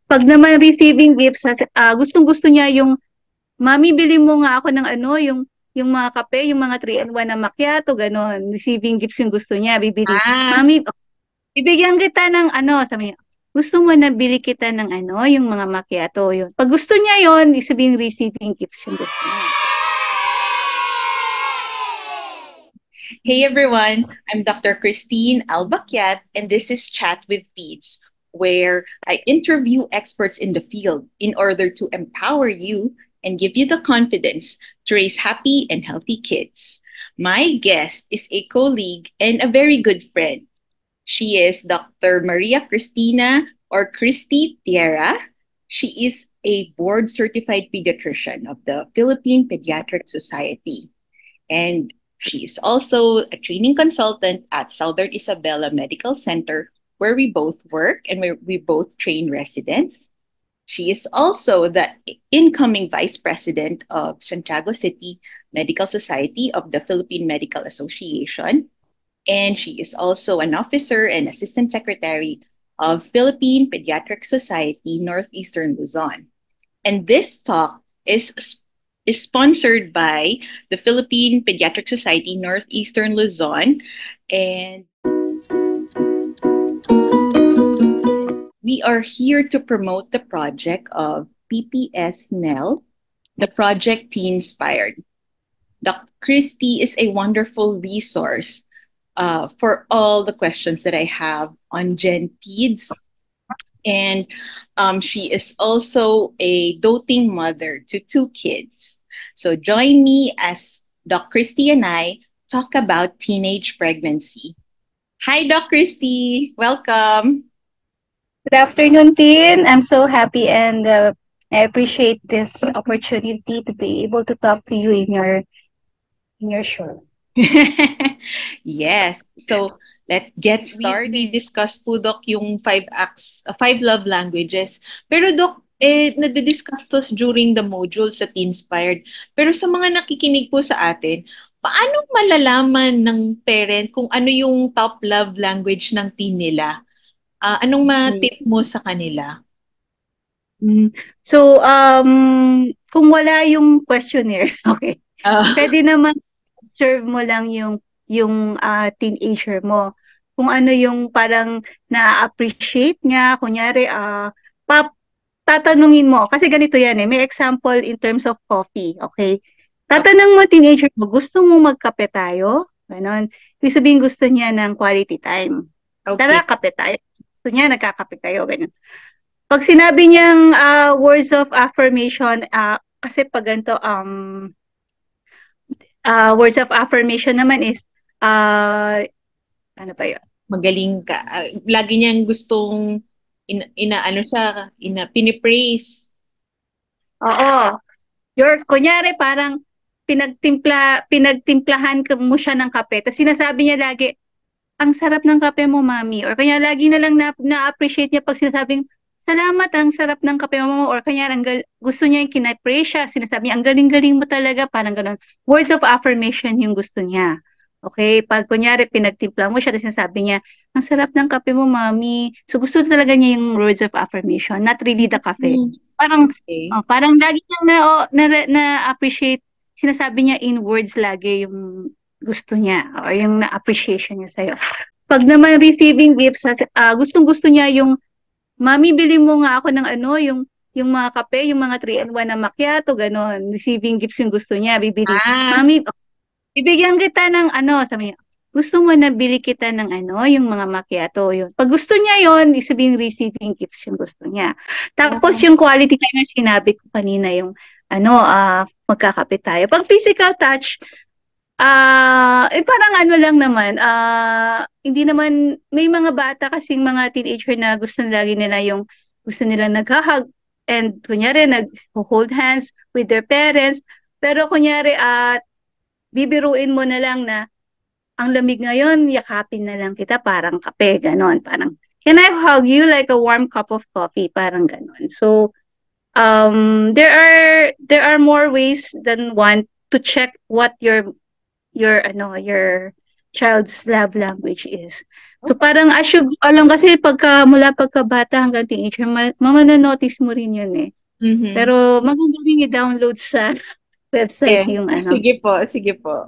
Pag naman receiving gifts, gustong-gusto niya yung, "Mami, bili mo nga ako ng ano, yung mga kape, yung mga 3-in-1 na macchiato," gano'n. Receiving gifts yung gusto niya, bibili. Ah, "Mami, bibigyan kita ng ano," sabi niya, "Gusto mo na bili kita ng ano, yung mga macchiato," yun. Pag gusto niya yun, ibig sabihin receiving gifts yung gusto niya. hey everyone, I'm Dr. Christine Albakyat, and this is Chat with Peds, where I interview experts in the field in order to empower you and give you the confidence to raise happy and healthy kids. My guest is a colleague and a very good friend. She is Dr. Maria Cristina or Christy Tierra. She is a board certified pediatrician of the Philippine Pediatric Society. And she is also a training consultant at Southern Isabela Medical Center, where we both work and where we both train residents. She is also the incoming vice president of Santiago City Medical Society of the Philippine Medical Association. And she is also an officer and assistant secretary of Philippine Pediatric Society Northeastern Luzon. And this talk is sponsored by the Philippine Pediatric Society Northeastern Luzon, and we are here to promote the project of PPS NEL, the project Teen Inspired. Dr. Christy is a wonderful resource for all the questions that I have on Gen Peds. And she is also a doting mother to 2 kids. So join me as Doc Christy and I talk about teenage pregnancy. Hi, Doc Christy. Welcome. Good afternoon, Tin. I'm so happy and I appreciate this opportunity to be able to talk to you in your show. Yes. So let's get started. We discussed po, Doc, yung five love languages. Pero, Doc, nadidiscuss to during the module sa Teenspired. Pero sa mga nakikinig po sa atin, paano malalaman ng parent kung ano yung top love language ng teen nila? Anong ma-tip mo sa kanila? So, kung wala yung questionnaire, okay, pwede naman observe mo lang yung teenager mo. Kung ano yung parang na-appreciate niya, kunyari, tatanungin mo, kasi ganito yan eh, may example in terms of coffee, okay? Tatanong mo teenager mo, gusto mo magkape tayo? Ganon. Ibig sabihin gusto niya ng quality time. Okay. Tara, kape tayo. Gusto niya, nagkakape tayo, ganyan. Pag sinabi niyang words of affirmation, kasi pag ganito, words of affirmation naman is, ano pa yun? Magaling ka. Lagi niyang gustong inaano siya, pinipraise. Oo. Kunyari parang pinagtimplahan mo siya ng kape, tapos sinasabi niya lagi, ang sarap ng kape mo, mami. Or kanya lagi na lang na-appreciate niya pag sinasabing, salamat, ang sarap ng kape mo. Or kanya gusto niya yung kina-praise siya. Sinasabi niya, ang galing-galing mo talaga. Parang ganun. Words of affirmation yung gusto niya. Okay? Pag kunyari, pinagtimpla mo siya, tapos sinasabi niya, ang sarap ng kape mo, mami. So gusto talaga niya yung words of affirmation, not really the kape. Parang, Okay. parang lagi niyang na-appreciate, sinasabi niya in words lagi yung gusto niya or yung na-appreciation niya sa'yo. Pag naman receiving gifts, gustong-gusto niya yung, "Mami, bili mo nga ako ng ano, yung mga kape, yung mga 3-in-1 na macchiato," gano'n. Receiving gifts yung gusto niya, bibili. Ah, "Mami, bibigyan kita ng ano," sabi niya, "Gusto mo na bili kita ng ano, yung mga macchiato," yun. Pag gusto niya yun, ibig sabihin receiving gifts yung gusto niya. Tapos yung quality time na sinabi ko kanina, yung ano, magkakape tayo. Pag physical touch, parang ano lang naman, hindi naman, may mga bata kasing mga teenager na gusto lagi nila yung, gusto nila nag-hug and kunyari nag-hold hands with their parents. Pero kunyari, bibiruin mo na lang na, ang lamig ngayon, yakapin na lang kita, parang kape, ganon. Parang, can I hug you like a warm cup of coffee? Parang ganon. So, there are more ways than one to check what your child's love language is. So parang as you alam kasi mula pagkabata hanggang teenager, mamano-notice mo rin yun eh. Mhm. Pero maganda rin i-download sa website Yes. yung ano. Sige po, sige po.